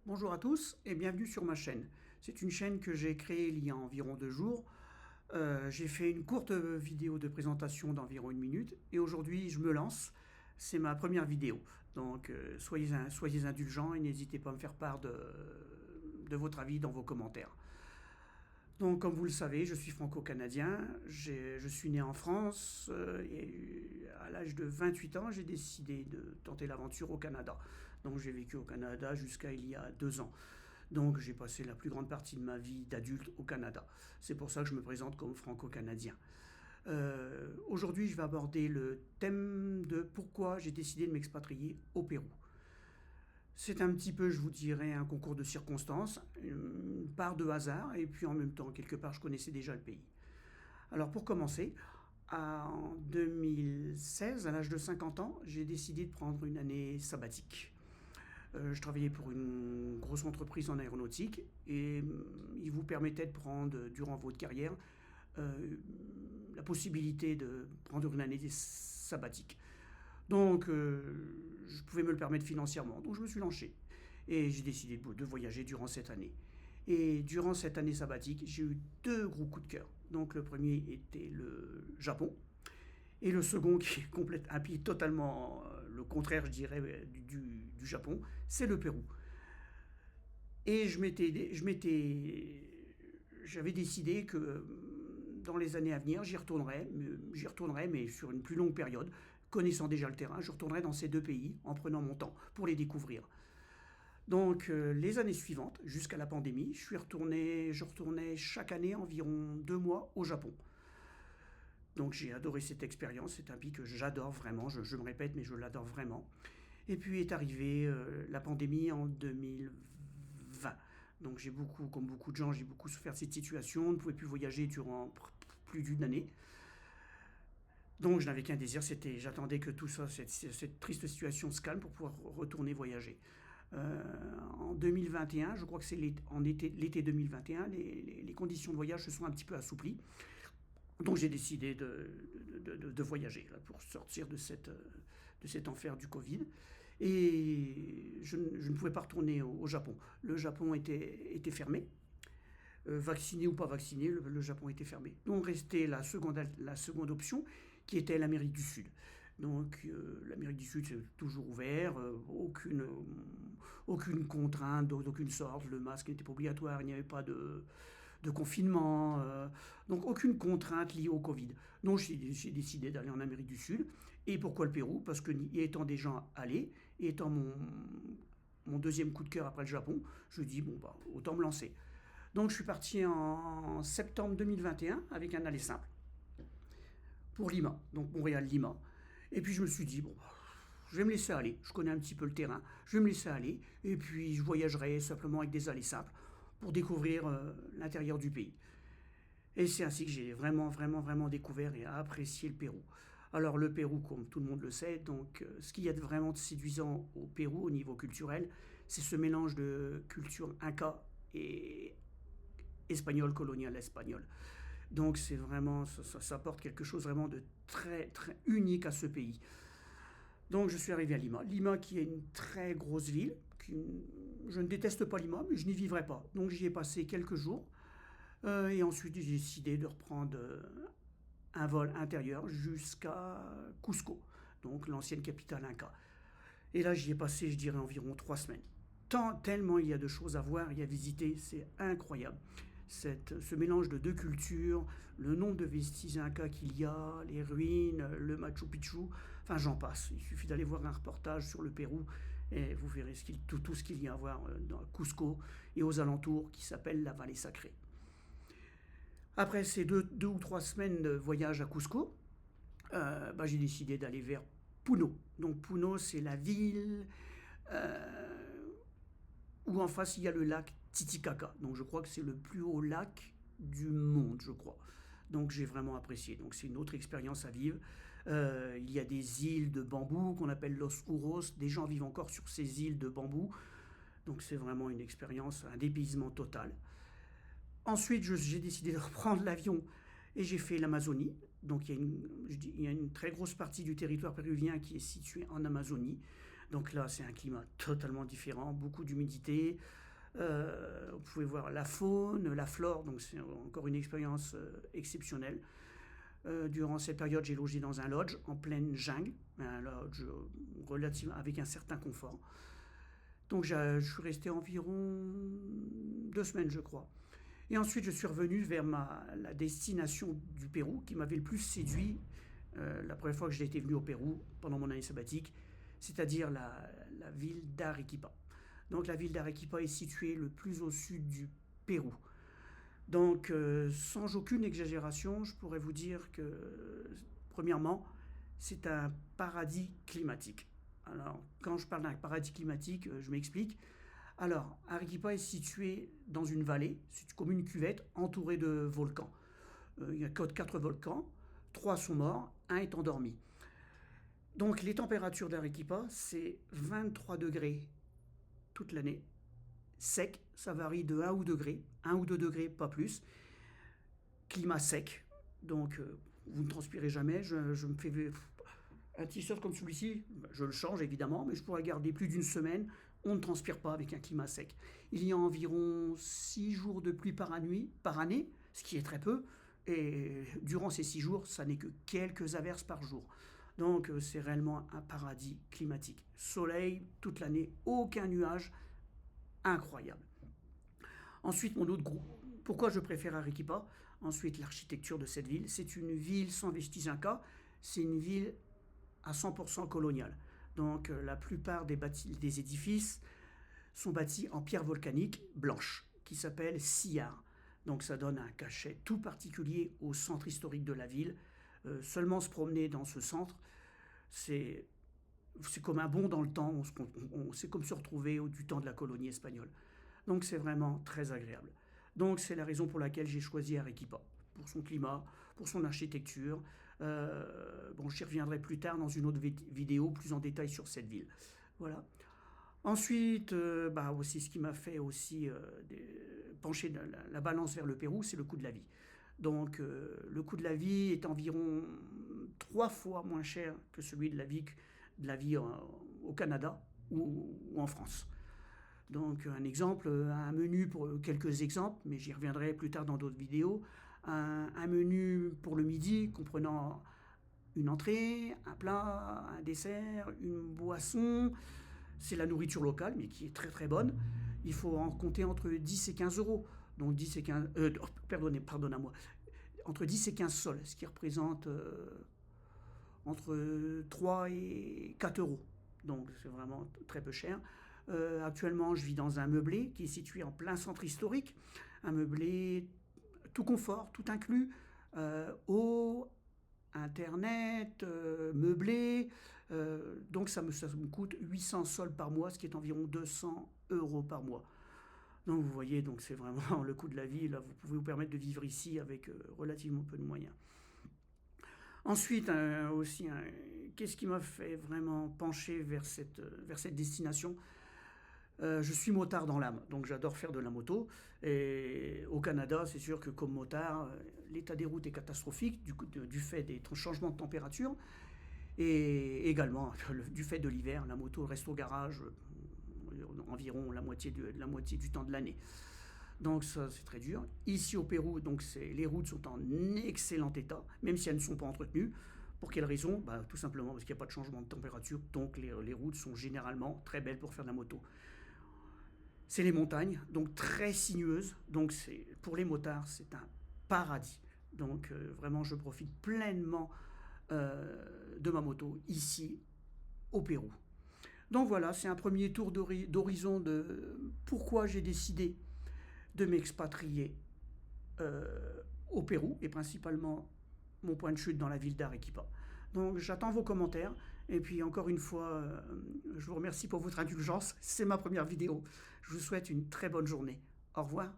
Bonjour à tous et bienvenue sur ma chaîne. C'est une chaîne que j'ai créée il y a environ 2 jours. J'ai fait une courte vidéo de présentation d'environ 1 minute et aujourd'hui je me lance. C'est ma première vidéo. Donc soyez indulgents et n'hésitez pas à me faire part de votre avis dans vos commentaires. Donc comme vous le savez, je suis franco-canadien. Je suis né en France et à l'âge de 28 ans, j'ai décidé de tenter l'aventure au Canada. Donc j'ai vécu au Canada jusqu'à il y a 2 ans. Donc j'ai passé la plus grande partie de ma vie d'adulte au Canada. C'est pour ça que je me présente comme franco-canadien. Aujourd'hui, je vais aborder le thème de pourquoi j'ai décidé de m'expatrier au Pérou. C'est un petit peu, je vous dirais, un concours de circonstances, une part de hasard, et puis en même temps, quelque part, je connaissais déjà le pays. Alors pour commencer, en 2016, à l'âge de 50 ans, j'ai décidé de prendre une année sabbatique. Je travaillais pour une grosse entreprise en aéronautique et il vous permettait de prendre, durant votre carrière, euh, la possibilité de prendre une année sabbatique. Donc, je pouvais me le permettre financièrement. Donc, je me suis lancé et j'ai décidé de voyager durant cette année. Et durant cette année sabbatique, j'ai eu deux gros coups de cœur. Donc, le premier était le Japon. Et le second, qui est un pays totalement le contraire, je dirais, du Japon, c'est le Pérou. Et j'avais décidé que dans les années à venir, j'y retournerai, mais sur une plus longue période, connaissant déjà le terrain, je retournerai dans ces deux pays en prenant mon temps pour les découvrir. Donc les années suivantes, jusqu'à la pandémie, je retournais chaque année environ 2 mois au Japon. Donc j'ai adoré cette expérience, c'est un pays que j'adore vraiment, je me répète, mais je l'adore vraiment. Et puis est arrivée la pandémie en 2020. Donc j'ai beaucoup, comme beaucoup de gens, j'ai beaucoup souffert de cette situation, on ne pouvait plus voyager durant plus d'une année. Donc je n'avais qu'un désir, c'était j'attendais que tout ça, cette triste situation se calme pour pouvoir retourner voyager. En 2021, je crois que c'est l'été 2021, les conditions de voyage se sont un petit peu assouplies. Donc j'ai décidé de voyager là, pour sortir de cet enfer du Covid. Et je ne pouvais pas retourner au Japon. Le Japon était fermé. Vacciné ou pas vacciné, le Japon était fermé. Donc restait la seconde option qui était l'Amérique du Sud. Donc l'Amérique du Sud c'est toujours ouvert, aucune contrainte d'aucune sorte, le masque n'était pas obligatoire, il n'y avait pas de confinement, donc aucune contrainte liée au Covid. Donc j'ai décidé d'aller en Amérique du Sud. Et pourquoi le Pérou? Parce que y étant des gens allés, et étant mon deuxième coup de cœur après le Japon, je dis bon bah autant me lancer. Donc je suis parti en septembre 2021 avec un aller simple pour Lima, donc Montréal-Lima. Et puis je me suis dit, bon, je vais me laisser aller, je connais un petit peu le terrain, je vais me laisser aller, et puis je voyagerai simplement avec des allées simples pour découvrir l'intérieur du pays. Et c'est ainsi que j'ai vraiment, vraiment, vraiment découvert et apprécié le Pérou. Alors le Pérou, comme tout le monde le sait, donc ce qu'il y a de vraiment séduisant au Pérou au niveau culturel, c'est ce mélange de culture inca et espagnol, colonial espagnol. Donc c'est vraiment, ça apporte quelque chose vraiment de très, très unique à ce pays. Donc je suis arrivé à Lima. Lima qui est une très grosse ville. Je ne déteste pas Lima, mais je n'y vivrai pas. Donc j'y ai passé quelques jours. Et ensuite j'ai décidé de reprendre un vol intérieur jusqu'à Cusco, donc l'ancienne capitale inca. Et là j'y ai passé, je dirais, environ 3 semaines. Tellement il y a de choses à voir et à visiter, c'est incroyable. Ce mélange de deux cultures, le nombre de vestiges incas qu'il y a, les ruines, le Machu Picchu, enfin j'en passe. Il suffit d'aller voir un reportage sur le Pérou et vous verrez tout ce qu'il y a à voir dans Cusco et aux alentours qui s'appelle la vallée sacrée. Après ces 2 ou 3 semaines de voyage à Cusco, bah, j'ai décidé d'aller vers Puno. Donc Puno, c'est la ville euh, où en face il y a le lac Titicaca. Donc je crois que c'est le plus haut lac du monde, je crois. Donc j'ai vraiment apprécié. Donc c'est une autre expérience à vivre. Il y a des îles de bambou qu'on appelle Los Uros. Des gens vivent encore sur ces îles de bambou. Donc c'est vraiment une expérience, un dépaysement total. Ensuite, j'ai décidé de reprendre l'avion et j'ai fait l'Amazonie. Donc il y a une très grosse partie du territoire péruvien qui est situé en Amazonie. Donc là, c'est un climat totalement différent, beaucoup d'humidité. Vous pouvez voir la faune, la flore, donc c'est encore une expérience exceptionnelle. Durant cette période, j'ai logé dans un lodge en pleine jungle, un lodge relativement avec un certain confort. Donc je suis resté environ 2 semaines, je crois. Et ensuite, je suis revenu vers la destination du Pérou qui m'avait le plus séduit la première fois que j'étais venu au Pérou pendant mon année sabbatique, c'est-à-dire la ville d'Arequipa. Donc la ville d'Arequipa est située le plus au sud du Pérou. Donc sans aucune exagération, je pourrais vous dire que premièrement, c'est un paradis climatique. Alors quand je parle d'un paradis climatique, je m'explique. Alors, Arequipa est situé dans une vallée, c'est comme une cuvette entourée de volcans. Il y a 4 volcans, 3 sont morts, un est endormi. Donc les températures d'Arequipa, c'est 23 degrés toute l'année. Sec, ça varie de 1 ou 2 degrés, 1 ou 2 degrés, pas plus. Climat sec, donc vous ne transpirez jamais. Je me fais un t-shirt comme celui-ci, je le change évidemment, mais je pourrais garder plus d'une semaine. On ne transpire pas avec un climat sec. Il y a environ 6 jours de pluie par année, ce qui est très peu. Et durant ces 6 jours, ça n'est que quelques averses par jour. Donc c'est réellement un paradis climatique. Soleil toute l'année, aucun nuage, incroyable. Ensuite, mon autre groupe. Pourquoi je préfère Arequipa? Ensuite, l'architecture de cette ville. C'est une ville sans vestiges incas. C'est une ville à 100% coloniale. Donc la plupart des édifices sont bâtis en pierre volcanique blanche, qui s'appelle sillar. Donc ça donne un cachet tout particulier au centre historique de la ville. Seulement se promener dans ce centre, c'est comme un bond dans le temps, c'est comme se retrouver du temps de la colonie espagnole. Donc c'est vraiment très agréable. Donc c'est la raison pour laquelle j'ai choisi Arequipa, pour son climat, pour son architecture. Bon, j'y reviendrai plus tard dans une autre vidéo plus en détail sur cette ville. Voilà. Ensuite, aussi ce qui m'a fait aussi pencher la balance vers le Pérou, c'est le coût de la vie. Donc le coût de la vie est environ 3 fois moins cher que celui de la vie au Canada ou en France. Donc un exemple, un menu pour quelques exemples, mais j'y reviendrai plus tard dans d'autres vidéos. Un menu pour le midi comprenant une entrée, un plat, un dessert, une boisson. C'est la nourriture locale, mais qui est très très bonne. Il faut en compter entre 10 et 15 euros. Donc 10 et 15... pardonnez-moi. Entre 10 et 15 sols, ce qui représente entre 3 et 4 euros. Donc c'est vraiment très peu cher. Actuellement, je vis dans un meublé qui est situé en plein centre historique. Un meublé tout confort, tout inclus. Eau, internet, meublé. Donc ça me coûte 800 sols par mois, ce qui est environ 200 euros par mois. Donc vous voyez, donc c'est vraiment le coût de la vie. Là, vous pouvez vous permettre de vivre ici avec relativement peu de moyens. Ensuite, qu'est-ce qui m'a fait vraiment pencher vers cette destination? Je suis motard dans l'âme, donc j'adore faire de la moto. Et au Canada, c'est sûr que comme motard, l'état des routes est catastrophique du fait des changements de température. Et également, du fait de l'hiver, la moto reste au garage environ la moitié du temps de l'année. Donc ça, c'est très dur. Ici au Pérou, donc les routes sont en excellent état, même si elles ne sont pas entretenues. Pour quelle raison? Tout simplement parce qu'il n'y a pas de changement de température, donc les routes sont généralement très belles pour faire de la moto. C'est les montagnes, donc très sinueuses. Donc pour les motards, c'est un paradis. Donc vraiment, je profite pleinement de ma moto ici au Pérou. Donc voilà, c'est un premier tour d'horizon de pourquoi j'ai décidé de m'expatrier au Pérou et principalement mon point de chute dans la ville d'Arequipa. Donc j'attends vos commentaires et puis encore une fois, je vous remercie pour votre indulgence. C'est ma première vidéo. Je vous souhaite une très bonne journée. Au revoir.